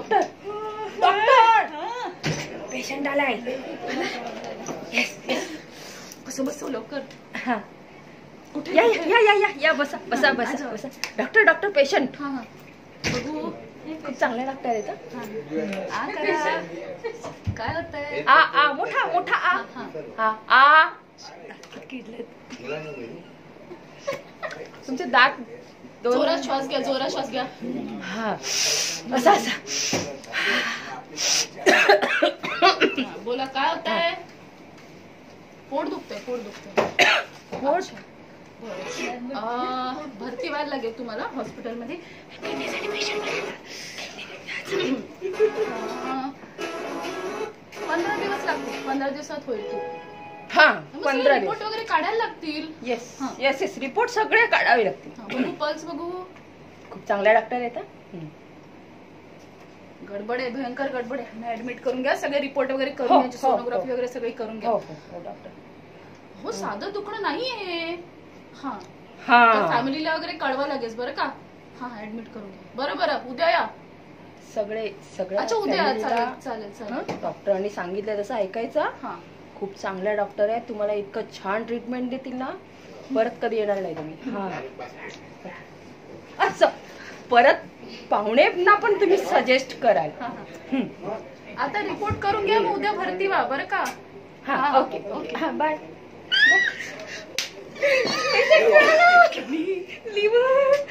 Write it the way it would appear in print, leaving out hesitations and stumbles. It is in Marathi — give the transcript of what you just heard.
डॉक्टर डॉक्टर पेशंट आलाय. येस येस बसो बसो लवकर. हा या या या या या बसा बसा बसा बसा. Doctor doctor patient. हा हा बघू. खूप चांगले डॉक्टर आहेत. आ करा. काय होतंय? आ आ मोठा मोठा आ हा आ तुमचे दात जोरात श्वास घ्या, जोरात श्वास घ्या. हा असा असा. बोला काय होतंय? पोट दुखतंय, पोट दुखतंय. पोट भरती व्हायला लागेल तुम्हाला हॉस्पिटलमध्ये. 15 दिवस लागतील. 15 दिवसात होईल तू. हा 15 रिपोर्ट दिवस. वगैरे काढायला लागतील. येस येस येस रिपोर्ट सगळे काढावे लागतील. बघू पल्स बघू. खूप चांगल्या डॉक्टर आहेत. गडबड आहे, भयंकर गडबड आहे. ऍडमिट करून घ्या. सगळे रिपोर्ट वगैरे हो, करून घ्या. हो, सोनोग्राफी वगैरे सगळी करून घ्या. हो हो डॉक्टर. हो साधं दुखणं नाहीये. हा हा फॅमिलीला वगैरे कळवा लागेल बरं का. हा ऍडमिट करून घ्या. बरं बरं उद्या या. सगळे अच्छा उद्या या. चालेल चालेल चालेल. डॉक्टरांनी सांगितलं तसं ऐकायचं. हा खूप चांगल्या डॉक्टर आहेत. तुम्हाला इतकं छान ट्रीटमेंट देतील ना परत कधी येणार नाही तुम्ही. हा असं परत पाहुणेंना पण तुम्ही सजेस्ट कराल. आता रिपोर्ट करून घ्या मग उद्या भरती व्हा बरं का. हा ओके ओके हा बाय. लिव्हर